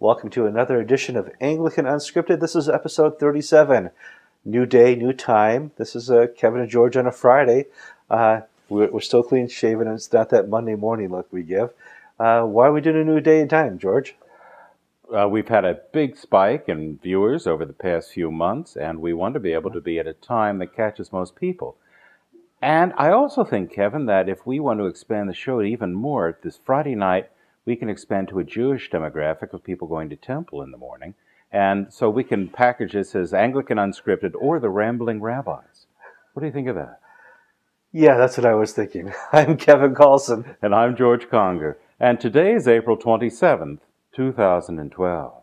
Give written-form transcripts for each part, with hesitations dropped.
Welcome to another edition of Anglican Unscripted. This is episode 37. New day, new time. This is Kevin and George on a Friday. We're still clean shaven, and it's not that Monday morning look we give. Why are we doing a new day and time, George? We've had a big spike in viewers over the past few months, and we want to be able to be at a time that catches most people. And I also think, Kevin, that if we want to expand the show even more, this Friday night, we can expand to a Jewish demographic of people going to temple in the morning. And so we can package this as Anglican Unscripted or the Rambling Rabbis. What do you think of that? Yeah, that's what I was thinking. I'm Kevin Carlson. And I'm George Conger. And today is April 27th, 2012.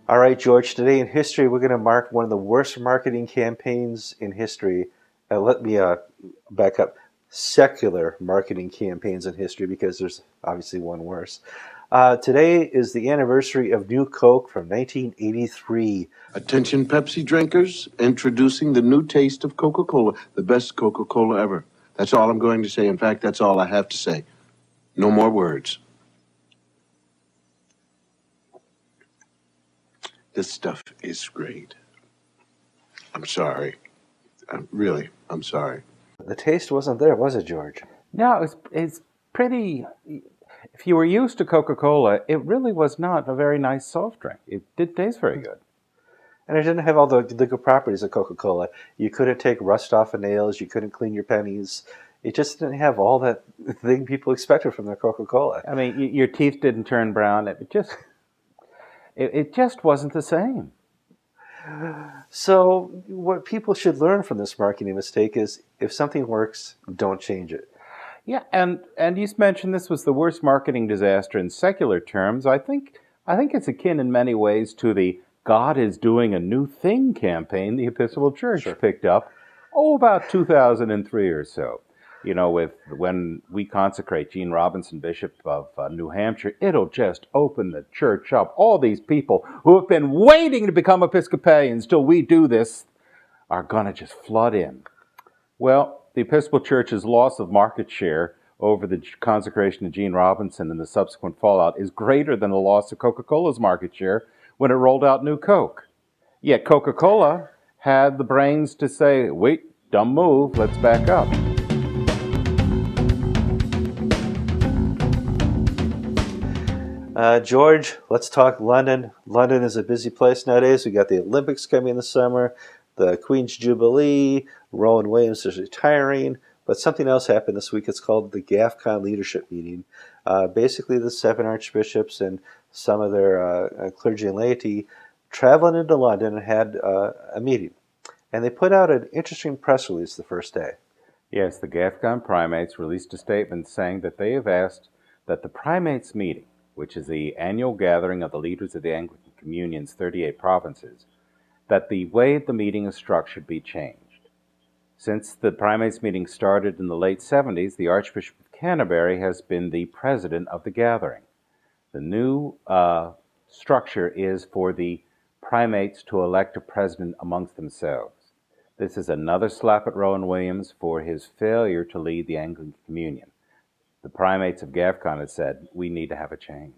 All right, George, today in history, we're going to mark one of the worst marketing campaigns in history. Let me back up. Secular marketing campaigns in history, because there's obviously one worse. Today is the anniversary of New Coke from 1983. Attention Pepsi drinkers, introducing the new taste of Coca-Cola, the best Coca-Cola ever. That's all I'm going to say. In fact, that's all I have to say. No more words. This stuff is great. I'm sorry. I'm sorry. The taste wasn't there, was it, George? No, it's pretty... If you were used to Coca-Cola, it really was not a very nice soft drink. It did taste very good. And it didn't have all the good properties of Coca-Cola. You couldn't take rust off of nails. You couldn't clean your pennies. It just didn't have all that thing people expected from their Coca-Cola. I mean, your teeth didn't turn brown. It just wasn't the same. So what people should learn from this marketing mistake is if something works, don't change it. Yeah, and you mentioned this was the worst marketing disaster in secular terms. I think it's akin in many ways to the God is doing a new thing campaign the Episcopal Church picked up, about 2003 or so. You know, when we consecrate Gene Robinson, Bishop of New Hampshire, it'll just open the church up. All these people who have been waiting to become Episcopalians till we do this are going to just flood in. Well, the Episcopal Church's loss of market share over the consecration of Gene Robinson and the subsequent fallout is greater than the loss of Coca-Cola's market share when it rolled out New Coke. Yet Coca-Cola had the brains to say, wait, dumb move, let's back up. George, let's talk London. London is a busy place nowadays. We got the Olympics coming in the summer, the Queen's Jubilee, Rowan Williams is retiring, but something else happened this week. It's called the Gaffcon Leadership Meeting. Basically, the 7 archbishops and some of their clergy and laity traveled into London and had a meeting. And they put out an interesting press release the first day. Yes, the Gaffcon primates released a statement saying that they have asked that the primates meeting, which is the annual gathering of the leaders of the Anglican Communion's 38 provinces, that the way the meeting is structured be changed. Since the primates meeting started in the late 70s, the Archbishop of Canterbury has been the president of the gathering. The new structure is for the primates to elect a president amongst themselves. This is another slap at Rowan Williams for his failure to lead the Anglican Communion. The primates of Gaffcon have said, we need to have a change.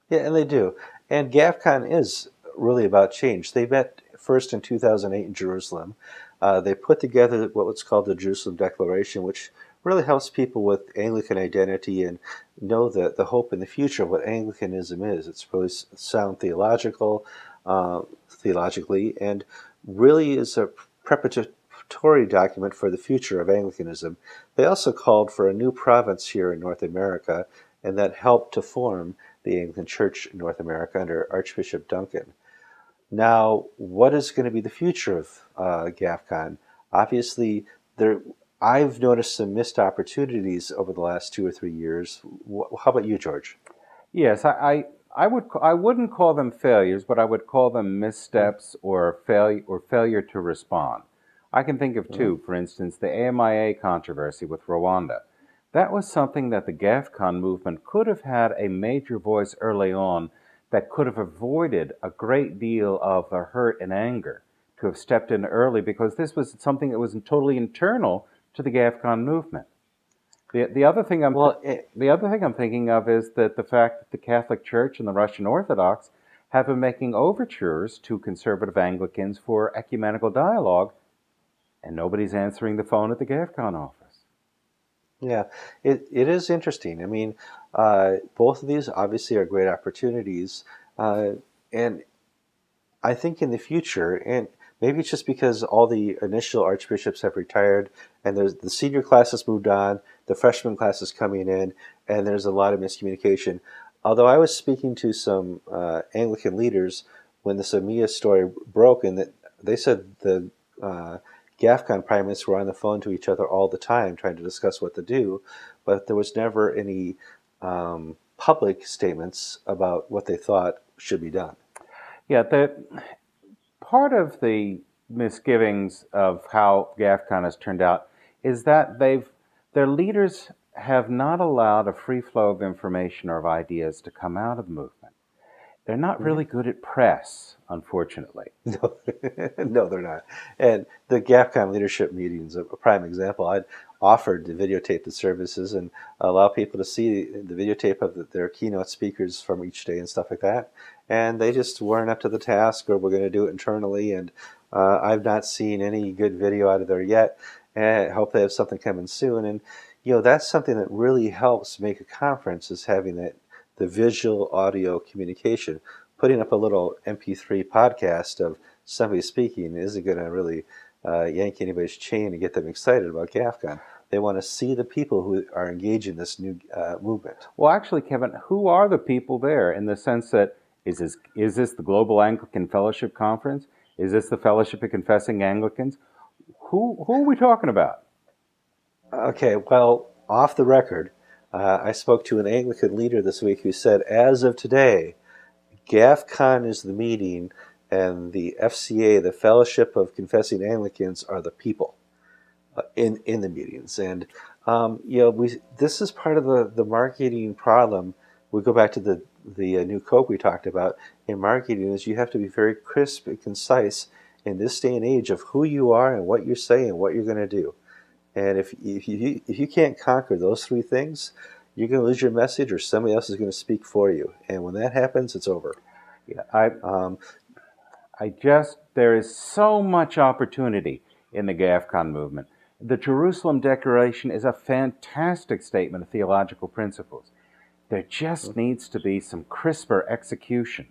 Yeah, and they do. And Gaffcon is really about change. They met first in 2008 in Jerusalem. They put together what's called the Jerusalem Declaration, which really helps people with Anglican identity and know the hope in the future of what Anglicanism is. It's really sound theologically, and really is a preparatory document for the future of Anglicanism. They also called for a new province here in North America, and that helped to form the Anglican Church in North America under Archbishop Duncan. Now, what is going to be the future of Gaffcon? Obviously, I've noticed some missed opportunities over the last 2 or 3 years. How about you, George? Yes, I wouldn't call them failures, but I would call them missteps or failure to respond. I can think of two. For instance, the AMIA controversy with Rwanda. That was something that the Gaffcon movement could have had a major voice early on that could have avoided a great deal of the hurt and anger to have stepped in early, because this was something that was totally internal to the Gaffcon movement. The other thing Well, the other thing I'm thinking of is that the fact that the Catholic Church and the Russian Orthodox have been making overtures to conservative Anglicans for ecumenical dialogue, and nobody's answering the phone at the Gaffcon office. yeah, it is interesting. I mean, both of these obviously are great opportunities, and I think in the future, and maybe it's just because all the initial archbishops have retired, and there's the senior class has moved on, the freshman class is coming in, and there's a lot of miscommunication. Although I was speaking to some Anglican leaders when this AMIA story broke, and that they said the Gaffcon primates were on the phone to each other all the time trying to discuss what to do, but there was never any public statements about what they thought should be done. Yeah, part of the misgivings of how Gaffcon has turned out is that their leaders have not allowed a free flow of information or of ideas to come out of the movement. They're not really good at press, unfortunately. No, no, they're not. And the Gaffcon leadership meetings are a prime example. I'd offered to videotape the services and allow people to see the videotape of their keynote speakers from each day and stuff like that. And they just weren't up to the task, or we're going to do it internally. And I've not seen any good video out of there yet. And I hope they have something coming soon. And that's something that really helps make a conference, is having the visual audio communication. Putting up a little MP3 podcast of somebody speaking isn't going to really yank anybody's chain and get them excited about Gaffcon. They want to see the people who are engaged in this new movement. Well, actually, Kevin, who are the people there, in the sense that is this the Global Anglican Fellowship Conference? Is this the Fellowship of Confessing Anglicans? Who are we talking about? Okay, well, off the record, I spoke to an Anglican leader this week who said, as of today, Gaffcon is the meeting, and the FCA, the Fellowship of Confessing Anglicans, are the people in the meetings. And this is part of the marketing problem. We go back to the new Coke we talked about. In marketing, is you have to be very crisp and concise in this day and age of who you are and what you're saying and what you're going to do. And if you can't conquer those three things, you're going to lose your message, or somebody else is going to speak for you. And when that happens, it's over. Yeah, there is so much opportunity in the Gaffcon movement. The Jerusalem Declaration is a fantastic statement of theological principles. There just needs to be some crisper execution,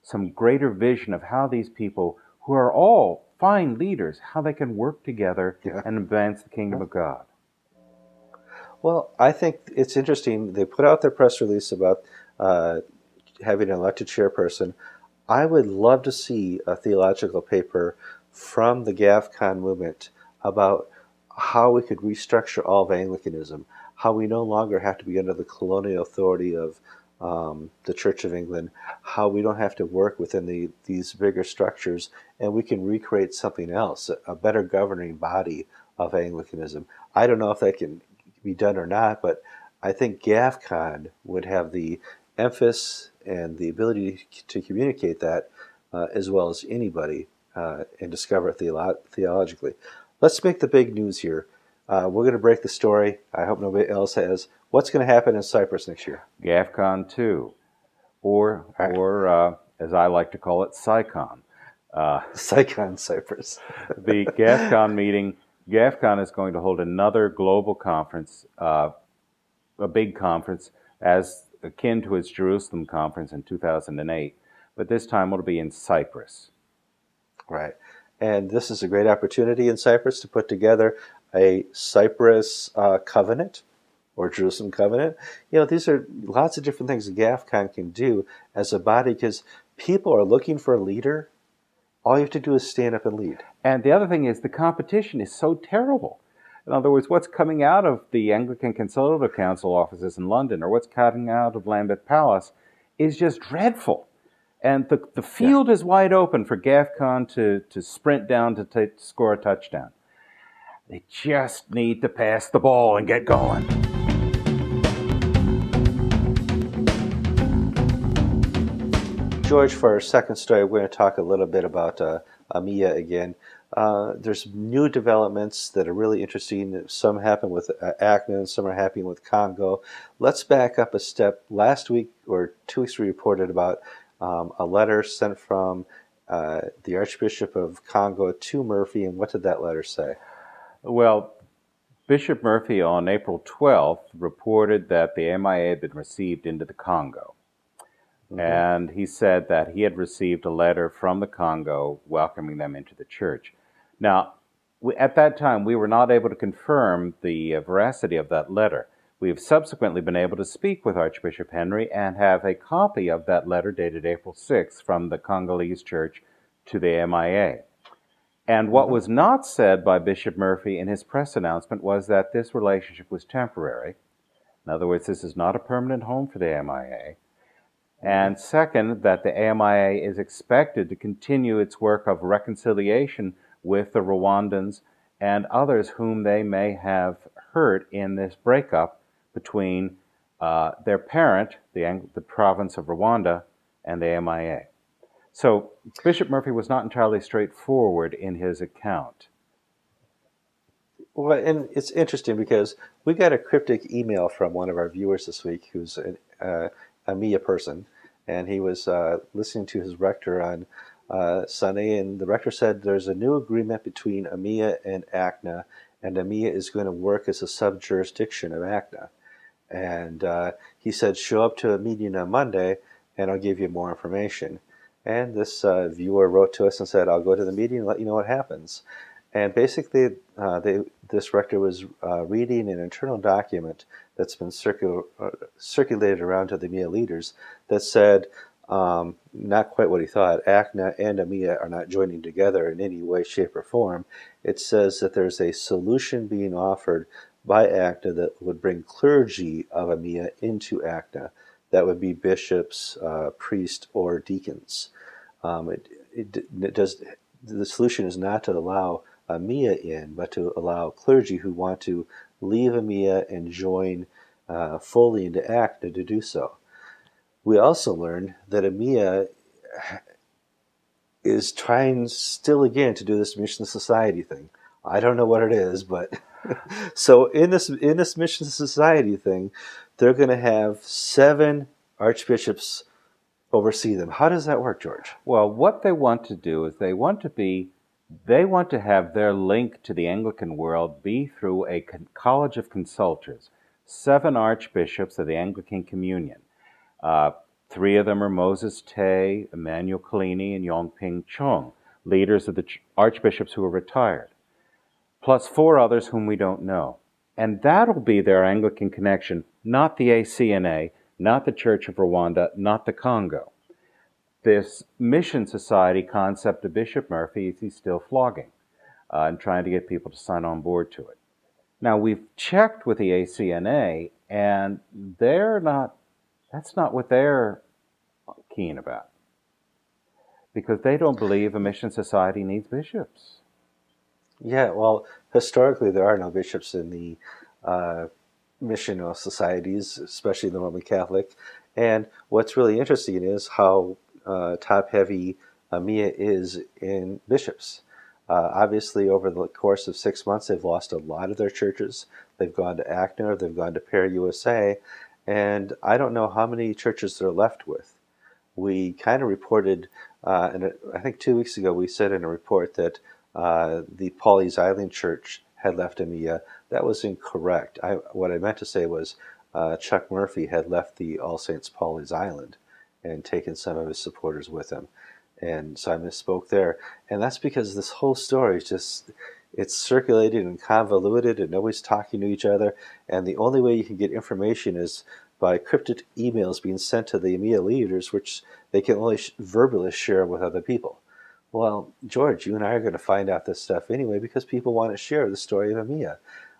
some greater vision of how these people, who are all fine leaders, how they can work together and advance the kingdom of God. Well, I think it's interesting. They put out their press release about having an elected chairperson. I would love to see a theological paper from the Gaffcon movement about how we could restructure all of Anglicanism, how we no longer have to be under the colonial authority of the Church of England, how we don't have to work within these bigger structures, and we can recreate something else, a better governing body of Anglicanism. I don't know if that can be done or not, but I think Gaffcon would have the emphasis and the ability to communicate that as well as anybody and discover it theologically. Let's make the big news here. We're going to break the story. I hope nobody else has. What's going to happen in Cyprus next year? Gaffcon 2, or as I like to call it, Psycon. Psycon Cyprus. The Gaffcon meeting. Gaffcon is going to hold another global conference, a big conference, as akin to its Jerusalem conference in 2008, but this time it'll be in Cyprus. Right. And this is a great opportunity in Cyprus to put together a Cyprus covenant or Jerusalem covenant. These are lots of different things that Gaffcon can do as a body, because people are looking for a leader. All you have to do is stand up and lead. And the other thing is, the competition is so terrible. In other words, what's coming out of the Anglican Consultative Council offices in London or what's coming out of Lambeth Palace is just dreadful. And the field is wide open for Gaffcon to sprint down to score a touchdown. They just need to pass the ball and get going. George, for our second story, we're going to talk a little bit about AMIA again. There's new developments that are really interesting. Some happen with ACNA and some are happening with Congo. Let's back up a step. Last week or 2 weeks we reported about a letter sent from the Archbishop of Congo to Murphy, and what did that letter say? Well, Bishop Murphy on April 12th reported that the AMIA had been received into the Congo. Mm-hmm. And he said that he had received a letter from the Congo welcoming them into the church. Now, at that time, we were not able to confirm the veracity of that letter. We have subsequently been able to speak with Archbishop Henry and have a copy of that letter dated April 6th from the Congolese church to the AMIA. And what was not said by Bishop Murphy in his press announcement was that this relationship was temporary. In other words, this is not a permanent home for the AMIA. And second, that the AMIA is expected to continue its work of reconciliation with the Rwandans and others whom they may have hurt in this breakup between their parent, the province of Rwanda, and the AMIA. So Bishop Murphy was not entirely straightforward in his account. Well, and it's interesting because we got a cryptic email from one of our viewers this week who's an AMIA person, and he was listening to his rector on Sunday, and the rector said there's a new agreement between AMIA and ACNA, and AMIA is going to work as a sub-jurisdiction of ACNA. And he said, show up to a meeting on Monday, and I'll give you more information. And this viewer wrote to us and said, I'll go to the meeting and let you know what happens. And basically, this rector was reading an internal document that's been circulated around to the AMIA leaders that said, not quite what he thought, ACNA and AMIA are not joining together in any way, shape, or form. It says that there's a solution being offered by ACNA that would bring clergy of AMIA into ACNA. That would be bishops, priests, or deacons. The solution is not to allow AMIA in, but to allow clergy who want to leave AMIA and join fully into ACNA to do so. We also learned that AMIA is trying still again to do this Mission Society thing. I don't know what it is, but so in this Mission Society thing, they're going to have 7 archbishops oversee them. How does that work, George? Well, what they want to do is they want to have their link to the Anglican world be through a college of consultors, 7 archbishops of the Anglican Communion. 3 of them are Moses Tay, Emmanuel Kalini, and Yongping Chung, leaders of the archbishops who are retired, plus 4 others whom we don't know. And that'll be their Anglican connection, not the ACNA, not the Church of Rwanda, not the Congo. This Mission Society concept of Bishop Murphy, he's still flogging and trying to get people to sign on board to it. Now, we've checked with the ACNA, and that's not what they're keen about, because they don't believe a Mission Society needs bishops. Yeah, well, historically there are no bishops in the missional societies, especially the Roman Catholic. And what's really interesting is how top-heavy AMIA is in bishops. Obviously, over the course of 6 months, they've lost a lot of their churches. They've gone to ACNA, they've gone to Para USA, and I don't know how many churches they're left with. We kind of reported, and I think 2 weeks ago, we said in a report that the Pauli's Island Church had left AMIA. That was incorrect. What I meant to say was Chuck Murphy had left the All Saints Pauli's Island and taken some of his supporters with him. And so I misspoke there. And that's because this whole story is just, it's circulated and convoluted and nobody's talking to each other. And the only way you can get information is by cryptic emails being sent to the AMIA leaders, which they can only verbally share with other people. Well, George, you and I are going to find out this stuff anyway because people want to share the story of AMIA.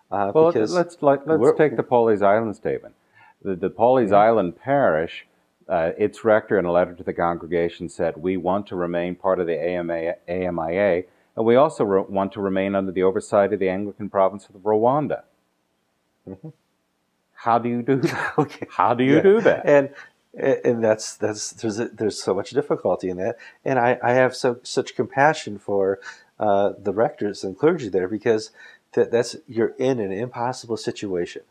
Well, let's take the Pawleys Island statement. The Pawleys Island parish, its rector in a letter to the congregation said, "We want to remain part of the AMIA, and we also want to remain under the oversight of the Anglican province of Rwanda." Mm-hmm. How do you do that? Okay. How do you do that? And there's so much difficulty in that, and I have such compassion for the rectors and clergy there, because you're in an impossible situation,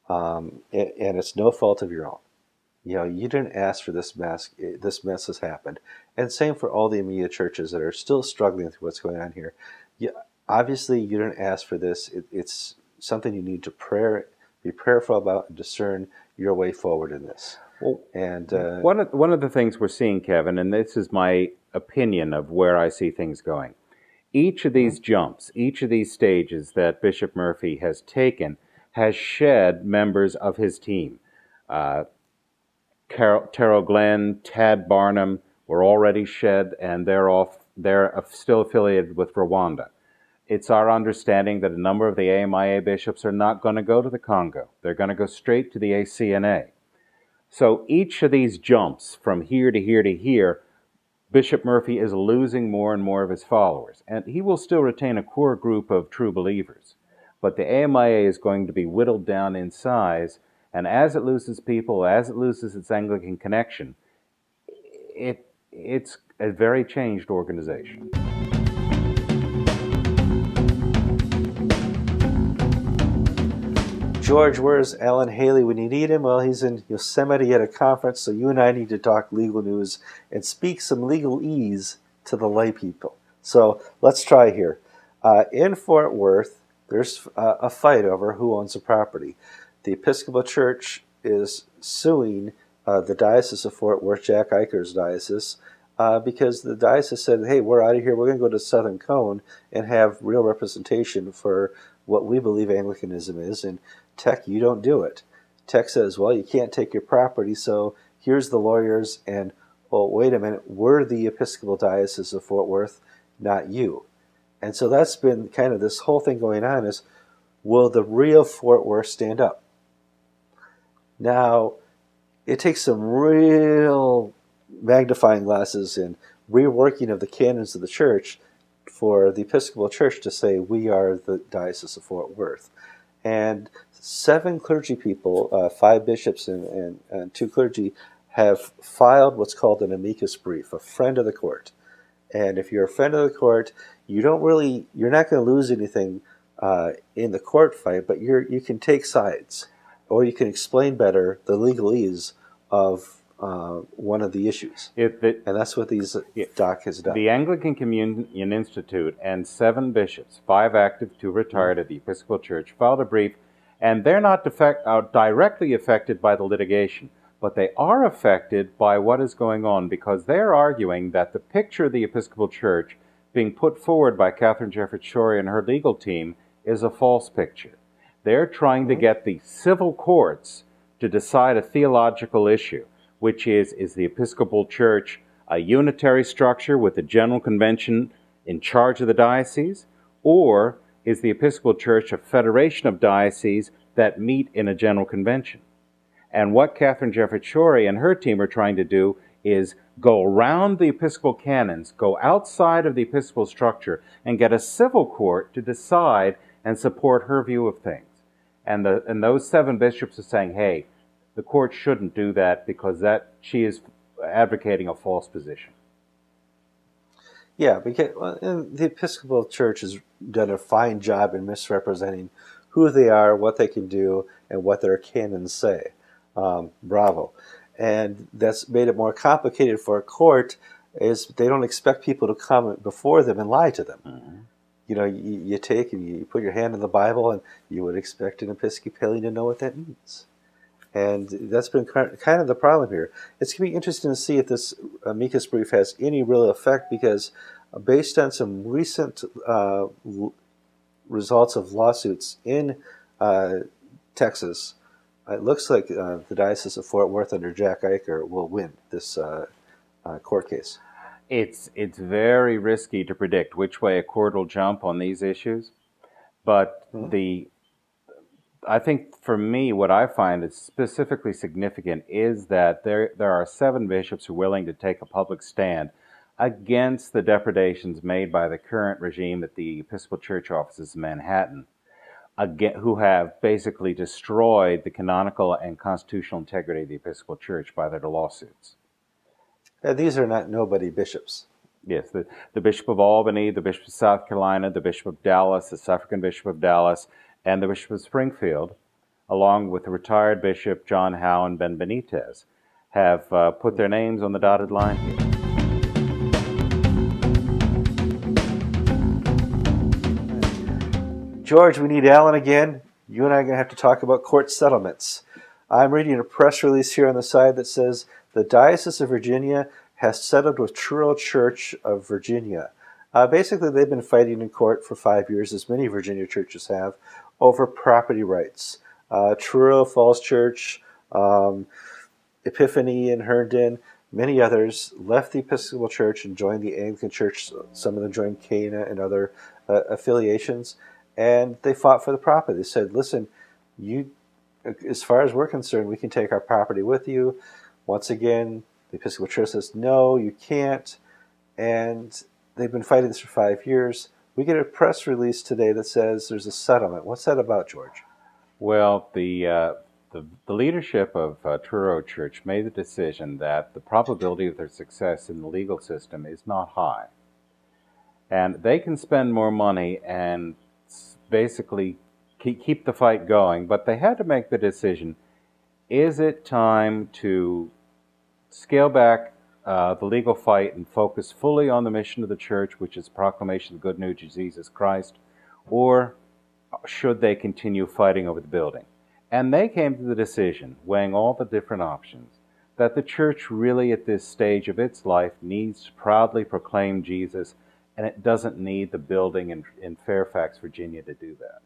and it's no fault of your own. You didn't ask for this mess. This mess has happened, and same for all the AMIA churches that are still struggling through what's going on here. Obviously, you didn't ask for this. It's something you need to be prayerful about and discern your way forward in this. Well, and one of the things we're seeing, Kevin, and this is my opinion of where I see things going, each of these jumps, each of these stages that Bishop Murphy has taken has shed members of his team. Terrell Glenn, Tad Barnum were already shed, and they're still affiliated with Rwanda. It's our understanding that a number of the AMIA bishops are not going to go to the Congo. They're going to go straight to the ACNA. So each of these jumps from here to here to here, Bishop Murphy is losing more and more of his followers. And he will still retain a core group of true believers. But the AMIA is going to be whittled down in size, and as it loses people, as it loses its Anglican connection, it's a very changed organization. George, where's Alan Haley when you need him? Well, he's in Yosemite at a conference, so you and I need to talk legal news and speak some legalese to the lay people. So let's try here. In Fort Worth, there's a fight over who owns the property. The Episcopal Church is suing the Diocese of Fort Worth, Jack Eicher's diocese, because the diocese said, hey, we're out of here. We're going to go to Southern Cone and have real representation for what we believe Anglicanism is. And Tech, you don't do it. Tech says, well, you can't take your property, so here's the lawyers, and, well, wait a minute, we're the Episcopal Diocese of Fort Worth, not you. And so that's been kind of this whole thing going on is, will the real Fort Worth stand up? Now, it takes some real magnifying glasses and reworking of the canons of the church for the Episcopal Church to say we are the Diocese of Fort Worth. And 7 clergy people, 5 bishops and 2 clergy, have filed what's called an amicus brief, a friend of the court. And if you're a friend of the court, you're not going to lose anything in the court fight, but you can take sides, or you can explain better the legalese of one of the issues. And that's what these doc has done. The Anglican Communion Institute and 7 bishops, 5 active, 2 retired at the Episcopal Church, filed a brief, and they're not directly affected by the litigation, but they are affected by what is going on, because they're arguing that the picture of the Episcopal Church being put forward by Catherine Jefferts Schori and her legal team is a false picture. They're trying to get the civil courts to decide a theological issue, which is the Episcopal Church a unitary structure with the General Convention in charge of the diocese, or is the Episcopal Church a federation of dioceses that meet in a General Convention? And what Catherine Jefferts Schori and her team are trying to do is go around the Episcopal canons, go outside of the Episcopal structure, and get a civil court to decide and support her view of things. And those 7 bishops are saying, hey, the court shouldn't do that, because she is advocating a false position. Yeah, because the Episcopal Church has done a fine job in misrepresenting who they are, what they can do, and what their canons say. Bravo. And that's made it more complicated for a court, is they don't expect people to come before them and lie to them. Mm-hmm. You take and you put your hand in the Bible, and you would expect an Episcopalian to know what that means. And that's been kind of the problem here. It's going to be interesting to see if this amicus brief has any real effect, because based on some recent results of lawsuits in Texas, it looks like the Diocese of Fort Worth under Jack Eicher will win this court case. It's very risky to predict which way a court will jump on these issues, but the I think for me, what I find is specifically significant is that there are 7 bishops who are willing to take a public stand against the depredations made by the current regime at the Episcopal Church offices in Manhattan, who have basically destroyed the canonical and constitutional integrity of the Episcopal Church by their lawsuits. These are not nobody bishops. Yes, the Bishop of Albany, the Bishop of South Carolina, the Bishop of Dallas, the Suffragan Bishop of Dallas, and the Bishop of Springfield, along with the retired Bishop John Howe and Ben Benitez, have put their names on the dotted line here. George, we need Alan again. You and I are going to have to talk about court settlements. I'm reading a press release here on the side that says the Diocese of Virginia has settled with Truro Church of Virginia. Basically, they've been fighting in court for 5 years, as many Virginia churches have, over property rights. Truro Falls Church, Epiphany in Herndon, many others left the Episcopal Church and joined the Anglican Church. Some of them joined Cana and other affiliations, and they fought for the property. They said, listen, as far as we're concerned, we can take our property with you. Once again, the Episcopal Church says, no, you can't. And they've been fighting this for 5 years. We get a press release today that says there's a settlement. What's that about, George? Well, the leadership of Truro Church made the decision that the probability of their success in the legal system is not high. And they can spend more money and basically keep the fight going, but they had to make the decision, is it time to scale back the legal fight and focus fully on the mission of the church, which is proclamation of the good news of Jesus Christ, or should they continue fighting over the building? And they came to the decision, weighing all the different options, that the church really at this stage of its life needs to proudly proclaim Jesus, and it doesn't need the building in Fairfax, Virginia to do that.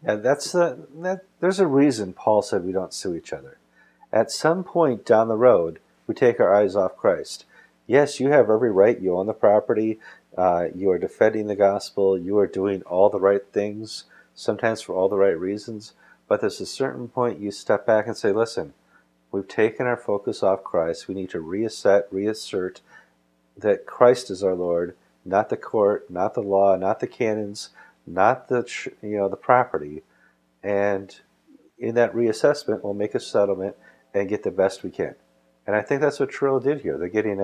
Yeah, there's a reason Paul said we don't sue each other. At some point down the road, we take our eyes off Christ. Yes, you have every right. You own the property. You are defending the gospel. You are doing all the right things, sometimes for all the right reasons. But there's a certain point you step back and say, listen, we've taken our focus off Christ. We need to reassert that Christ is our Lord, not the court, not the law, not the canons, not the property. And in that reassessment, we'll make a settlement and get the best we can. And I think that's what Truro did here. They're getting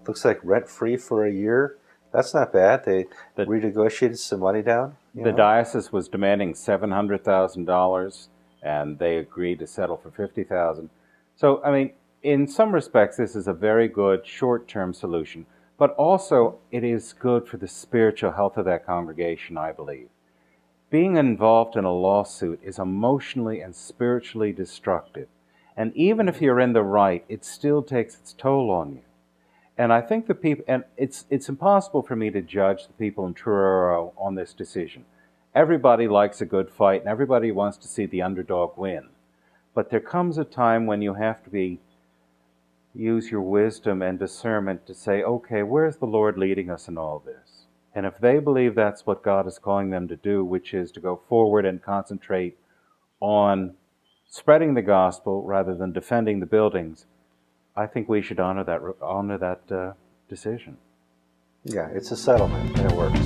looks like rent-free for a year. That's not bad. They renegotiated some money down. The diocese was demanding $700,000, and they agreed to settle for $50,000. So, I mean, in some respects, this is a very good short-term solution, but also it is good for the spiritual health of that congregation, I believe. Being involved in a lawsuit is emotionally and spiritually destructive. And even if you're in the right, it still takes its toll on you. And I think the people, and it's impossible for me to judge the people in Truro on this decision. Everybody likes a good fight, and everybody wants to see the underdog win. But there comes a time when you have to use your wisdom and discernment to say, okay, where's the Lord leading us in all this? And if they believe that's what God is calling them to do, which is to go forward and concentrate on spreading the gospel rather than defending the buildings, I think we should honor that decision. Yeah, it's a settlement, and it works.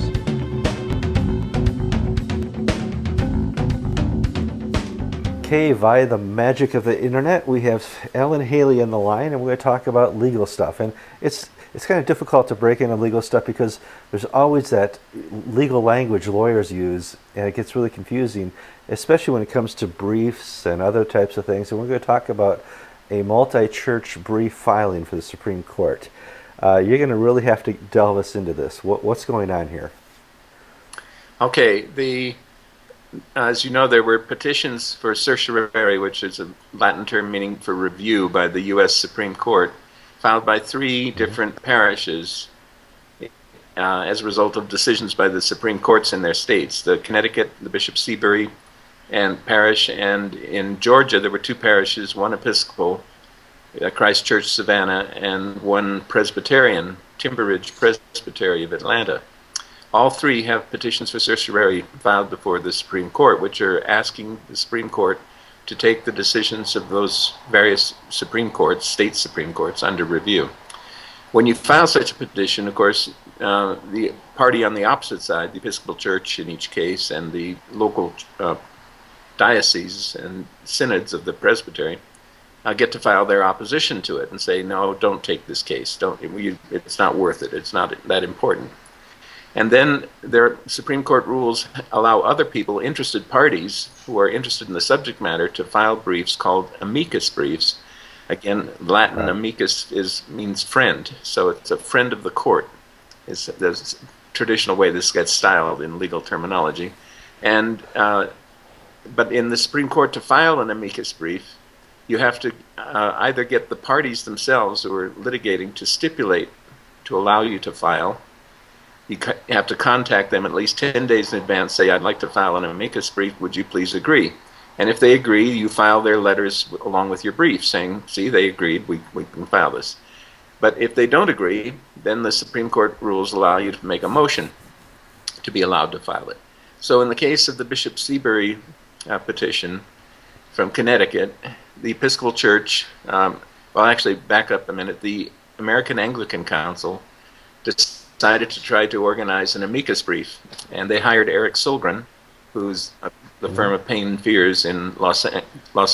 Okay, via the magic of the internet, we have Alan Haley on the line, and we're going to talk about legal stuff. And it's kind of difficult to break into legal stuff because there's always that legal language lawyers use, and it gets really confusing, especially when it comes to briefs and other types of things. And we're going to talk about a multi-church brief filing for the Supreme Court. You're going to really have to delve us into this. What's going on here? Okay, as you know, there were petitions for certiorari, which is a Latin term meaning for review, by the U.S. Supreme Court, filed by 3 different parishes as a result of decisions by the Supreme Courts in their states. The Connecticut, the Bishop Seabury and parish, and in Georgia there were 2 parishes, one Episcopal, Christ Church Savannah, and one Presbyterian, Timber Ridge Presbytery of Atlanta. all three have petitions for certiorari filed before the Supreme Court, which are asking the Supreme Court to take the decisions of those various Supreme Courts, state Supreme Courts, under review. When you file such a petition, of course, the party on the opposite side, the Episcopal Church in each case, and the local dioceses and synods of the presbytery get to file their opposition to it and say, no, don't take this case. It's not worth it. It's not that important. And then their Supreme Court rules allow other people, interested parties, who are interested in the subject matter, to file briefs called amicus briefs. Again, Latin amicus means friend, so it's a friend of the court. It's the traditional way this gets styled in legal terminology. And but in the Supreme Court, to file an amicus brief, you have to either get the parties themselves who are litigating to stipulate to allow you to file. You have to contact them at least 10 days in advance, say, I'd like to file an amicus brief, would you please agree? And if they agree, you file their letters along with your brief saying, see, they agreed, we can file this. But if they don't agree, then the Supreme Court rules allow you to make a motion to be allowed to file it. So in the case of the Bishop Seabury petition from Connecticut, the Episcopal Church, well, actually, back up a minute, the American Anglican Council decided to try to organize an amicus brief, and they hired Eric Solgren, who's the firm of Payne and Fears in Los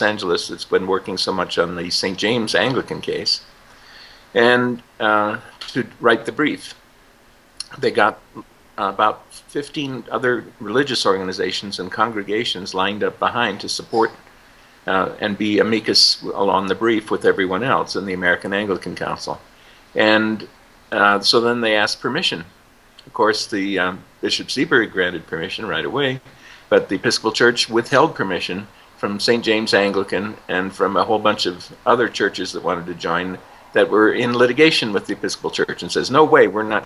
Angeles that's been working so much on the St. James Anglican case, and to write the brief. They got about 15 other religious organizations and congregations lined up behind to support and be amicus along the brief with everyone else in the American Anglican Council. And so then they asked permission. Of course, the Bishop Seabury granted permission right away, but the Episcopal Church withheld permission from St. James Anglican and from a whole bunch of other churches that wanted to join that were in litigation with the Episcopal Church, and says, no way, we're not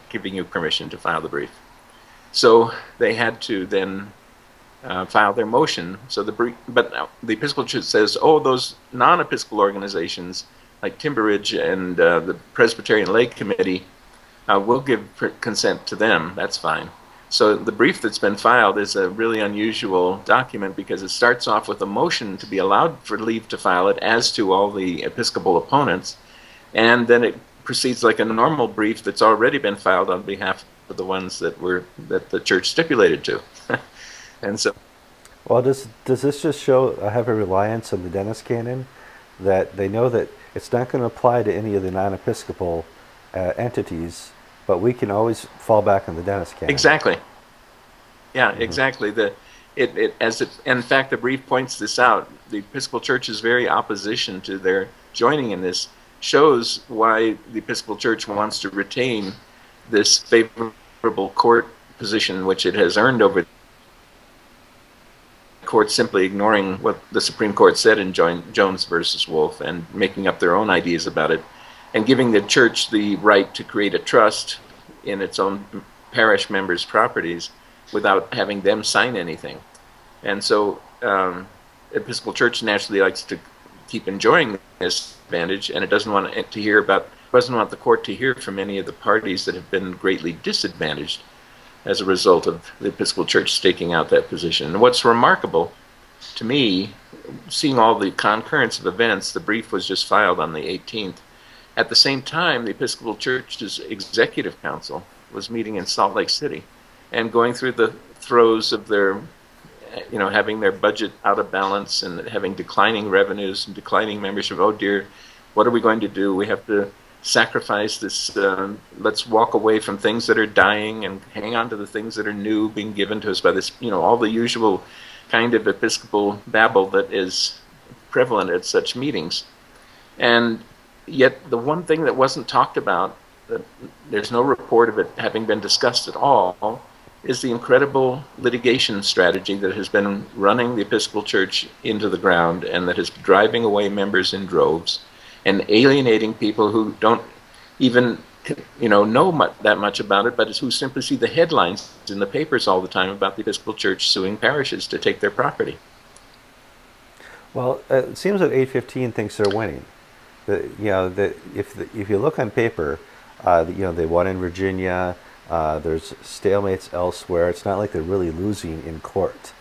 giving you permission to file the brief. So they had to then file their motion. So but the Episcopal Church says, oh, those non-Episcopal organizations like Timberridge and the Presbyterian Lay Committee, will give consent to them. That's fine. So the brief that's been filed is a really unusual document because it starts off with a motion to be allowed for leave to file it as to all the Episcopal opponents, and then it proceeds like a normal brief that's already been filed on behalf of the ones that the church stipulated to. And so, well, does this just show a heavy reliance on the Dennis Canon, that they know that it's not going to apply to any of the non-Episcopal entities, but we can always fall back on the Dennis Canon? Exactly. Yeah, exactly. In fact, the brief points this out. The Episcopal Church's very opposition to their joining in this shows why the Episcopal Church wants to retain this favorable court position, which it has earned over the court, simply ignoring what the Supreme Court said in Jones versus Wolf and making up their own ideas about it, and giving the church the right to create a trust in its own parish members' properties without having them sign anything. And so Episcopal Church naturally likes to keep enjoying this advantage, and it doesn't want the court to hear from any of the parties that have been greatly disadvantaged as a result of the Episcopal Church staking out that position. And what's remarkable to me, seeing all the concurrence of events, the brief was just filed on the 18th. At the same time, the Episcopal Church's Executive Council was meeting in Salt Lake City and going through the throes of their, having their budget out of balance and having declining revenues and declining membership. Oh dear, what are we going to do? We have to sacrifice this, let's walk away from things that are dying and hang on to the things that are new being given to us by this, all the usual kind of Episcopal babble that is prevalent at such meetings. And yet the one thing that wasn't talked about, that there's no report of it having been discussed at all, is the incredible litigation strategy that has been running the Episcopal Church into the ground and that is driving away members in droves and alienating people who don't even know that much about it, but who simply see the headlines in the papers all the time about the Episcopal Church suing parishes to take their property. Well, it seems that 815 thinks they're winning. If you look on paper, they won in Virginia. There's stalemates elsewhere. It's not like they're really losing in court.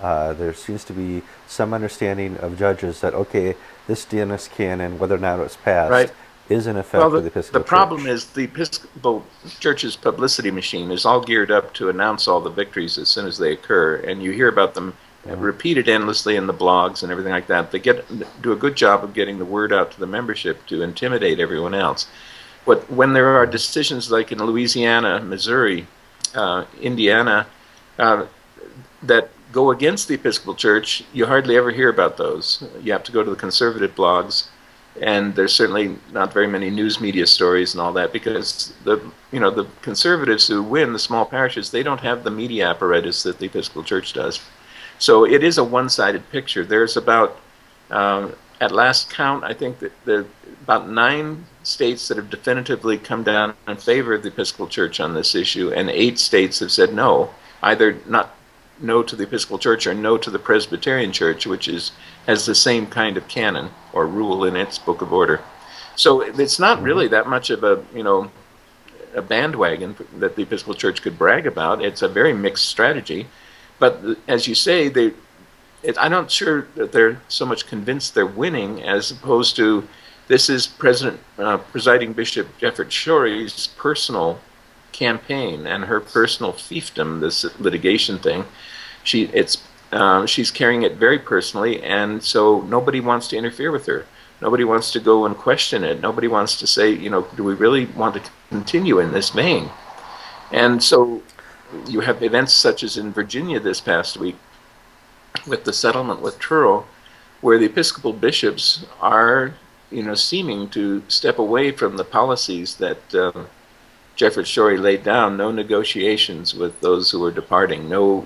There seems to be some understanding of judges that, okay, this DNS canon, whether or not it was passed, Right. is in effect Well, with the Episcopal the problem Church. is the Episcopal Church's publicity machine is all geared up to announce all the victories as soon as they occur, and you hear about them repeated endlessly in the blogs and everything like that. They do a good job of getting the word out to the membership to intimidate everyone else. When there are decisions like in Louisiana, Missouri, Indiana, that go against the Episcopal Church, you hardly ever hear about those. You have to go to the conservative blogs, and there's certainly not very many news media stories and all that, because the conservatives who win, the small parishes, they don't have the media apparatus that the Episcopal Church does. So it is a one-sided picture. There's about, at last count, I think that there are about 9 states that have definitively come down in favor of the Episcopal Church on this issue, and 8 states have said no, either not no to the Episcopal Church or no to the Presbyterian Church, which has the same kind of canon or rule in its book of order. So it's not really that much of a bandwagon that the Episcopal Church could brag about. It's a very mixed strategy. But as you say, I'm not sure that they're so much convinced they're winning, as opposed to this is Presiding Bishop Jeffrey Shorey's personal campaign and her personal fiefdom, this litigation thing. She's carrying it very personally, and so nobody wants to interfere with her. Nobody wants to go and question it. Nobody wants to say, do we really want to continue in this vein? And so you have events such as in Virginia this past week with the settlement with Truro, where the Episcopal bishops are, seeming to step away from the policies that Jeffrey Shorey laid down. No negotiations with those who are departing, no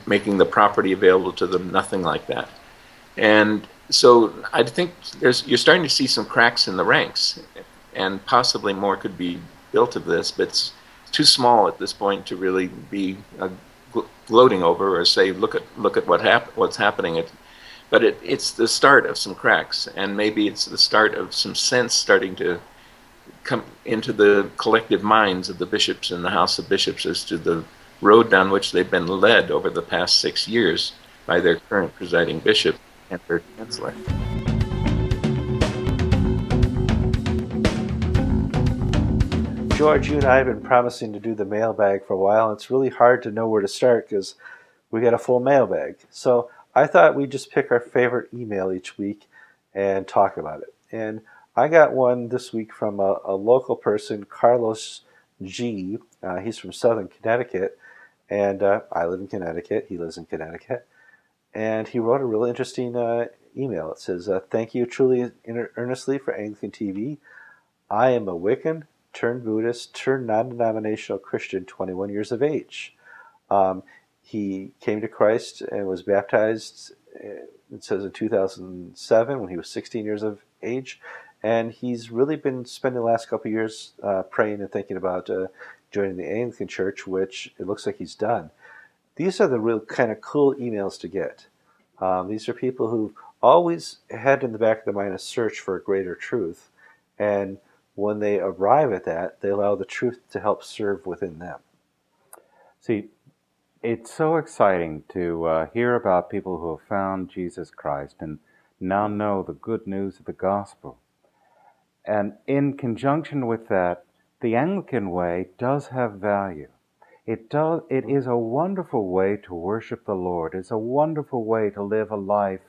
making the property available to them, nothing like that. And so I think you're starting to see some cracks in the ranks, and possibly more could be built of this, but it's too small at this point to really be gloating over or say, look at what's happening. But it's the start of some cracks, and maybe it's the start of some sense starting to come into the collective minds of the bishops in the House of Bishops as to the road down which they've been led over the past 6 years by their current presiding bishop and their chancellor. George, you and I have been promising to do the mailbag for a while, and it's really hard to know where to start because we got a full mailbag. So I thought we'd just pick our favorite email each week and talk about it. And I got one this week from a local person, Carlos G. He's from Southern Connecticut, and I live in Connecticut. He lives in Connecticut. And he wrote a really interesting email. It says, thank you truly earnestly for Anglican TV. I am a Wiccan, turned Buddhist, turned non-denominational Christian, 21 years of age. He came to Christ and was baptized, it says in 2007, when he was 16 years of age. And he's really been spending the last couple of years praying and thinking about joining the Anglican Church, which it looks like he's done. These are the real kind of cool emails to get. These are people who've always had in the back of their mind a search for a greater truth. And when they arrive at that, they allow the truth to help serve within them. See, it's so exciting to hear about people who have found Jesus Christ and now know the good news of the gospel. And in conjunction with that, the Anglican way does have value. It is a wonderful way to worship the Lord. It's a wonderful way to live a life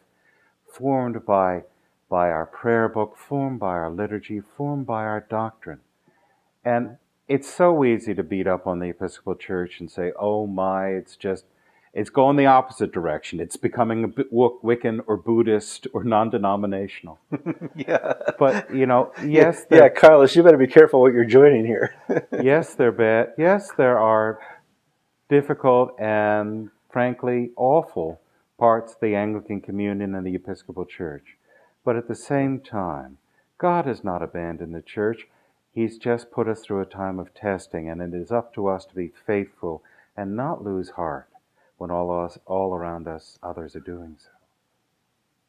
formed by our prayer book, formed by our liturgy, formed by our doctrine. And it's so easy to beat up on the Episcopal Church and say, oh my, it's going the opposite direction. It's becoming a Wiccan or Buddhist or non-denominational. Yeah. But, yes. Yeah, Carlos, you better be careful what you're joining here. Yes, they're bad. Yes, there are difficult and, frankly, awful parts of the Anglican Communion and the Episcopal Church. But at the same time, God has not abandoned the Church. He's just put us through a time of testing, and it is up to us to be faithful and not lose heart when all around us, others are doing so.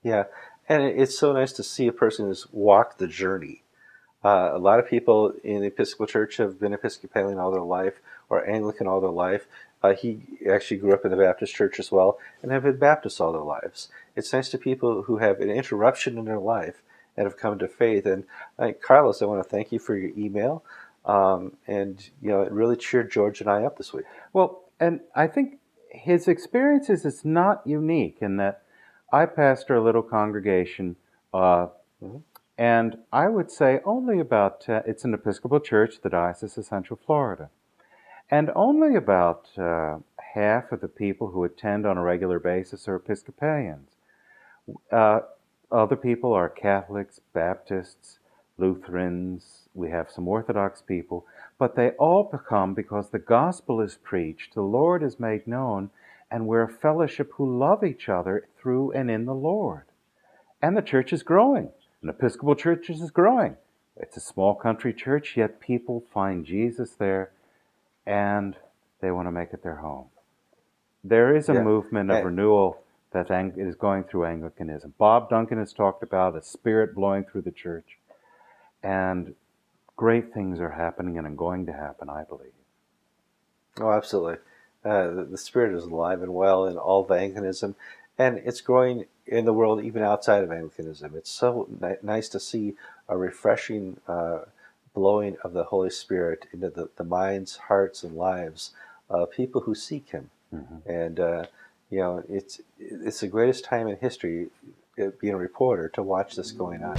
Yeah, and it's so nice to see a person who's walked the journey. A lot of people in the Episcopal Church have been Episcopalian all their life, or Anglican all their life. He actually grew up in the Baptist church as well and have been Baptist all their lives. It's nice to people who have an interruption in their life and have come to faith. And Carlos, I want to thank you for your email. And it really cheered George and I up this week. Well, and I think his experiences is not unique in that I pastor a little congregation, and I would say only about, it's an Episcopal church, the Diocese of Central Florida, and only about half of the people who attend on a regular basis are Episcopalians. Other people are Catholics, Baptists, Lutherans, we have some Orthodox people, but they all come because the gospel is preached, the Lord is made known, and we're a fellowship who love each other through and in the Lord. And the church is growing. An Episcopal church is growing. It's a small country church, yet people find Jesus there, and they want to make it their home. There is a movement of renewal that is going through Anglicanism. Bob Duncan has talked about a spirit blowing through the church, and great things are happening and are going to happen, I believe. Oh, absolutely. The spirit is alive and well in all of Anglicanism, and it's growing in the world even outside of Anglicanism. It's so nice to see a refreshing blowing of the Holy Spirit into the minds, hearts, and lives of people who seek Him. Mm-hmm. And it's the greatest time in history, being a reporter, to watch this going on.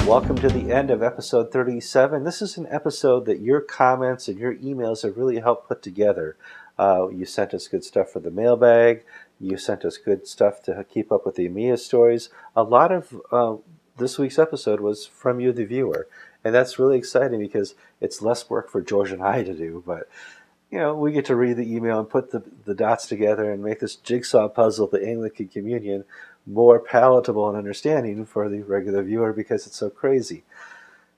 Welcome to the end of episode 37. This is an episode that your comments and your emails have really helped put together. You sent us good stuff for the mailbag. You sent us good stuff to keep up with the AMIA stories. A lot of this week's episode was from you, the viewer. And that's really exciting because it's less work for George and I to do. But, we get to read the email and put the dots together and make this jigsaw puzzle of the Anglican Communion more palatable and understanding for the regular viewer because it's so crazy.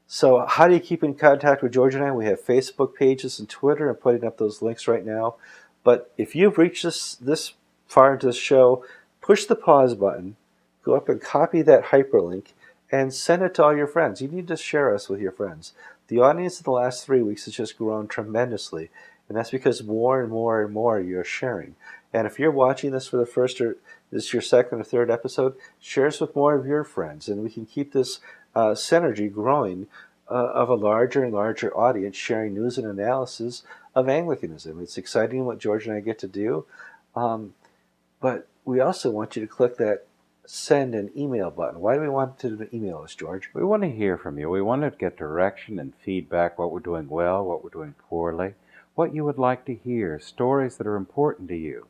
So how do you keep in contact with George and I? We have Facebook pages and Twitter. I'm putting up those links right now. But if you've reached this far into the show, push the pause button, go up and copy that hyperlink, and send it to all your friends. You need to share us with your friends. The audience in the last 3 weeks has just grown tremendously, and that's because more and more and more you're sharing. And if you're watching this for the first or this is your second or third episode, share us with more of your friends, and we can keep this synergy growing of a larger and larger audience sharing news and analysis of Anglicanism. It's exciting what George and I get to do, but we also want you to click that send an email button. Why do we want to email us, George? We want to hear from you. We want to get direction and feedback, what we're doing well, what we're doing poorly, what you would like to hear, stories that are important to you.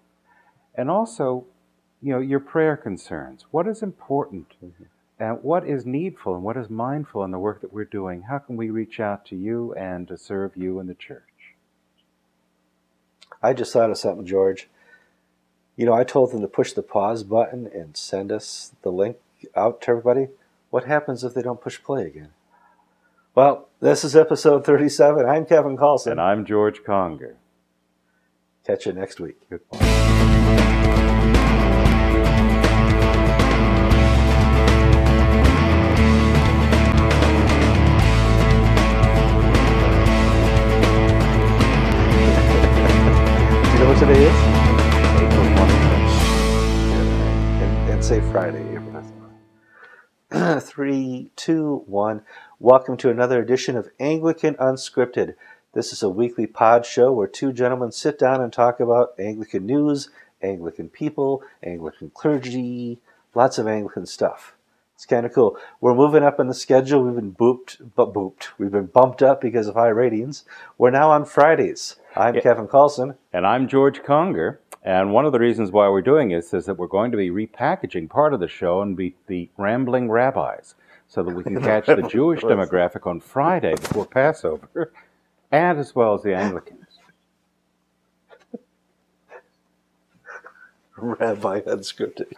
And also, your prayer concerns. What is important? Mm-hmm. And what is needful and what is mindful in the work that we're doing? How can we reach out to you and to serve you in the church? I just thought of something, George. I told them to push the pause button and send us the link out to everybody. What happens if they don't push play again? Well, this is episode 37. I'm Kevin Carlson. And I'm George Conger. Catch you next week. Goodbye. You know what today is? April 1st. And say Friday, April 1st. 3, 2, 1. Welcome to another edition of Anglican Unscripted. This is a weekly pod show where two gentlemen sit down and talk about Anglican news, Anglican people, Anglican clergy, lots of Anglican stuff. It's kind of cool. We're moving up in the schedule. We've been We've been bumped up because of high ratings. We're now on Fridays. I'm Kevin Carlson. And I'm George Conger. And one of the reasons why we're doing this is that we're going to be repackaging part of the show and be the Rambling Rabbis so that we can catch the Jewish demographic on Friday before Passover, and as well as the Anglicans. Rabbi Unscripted.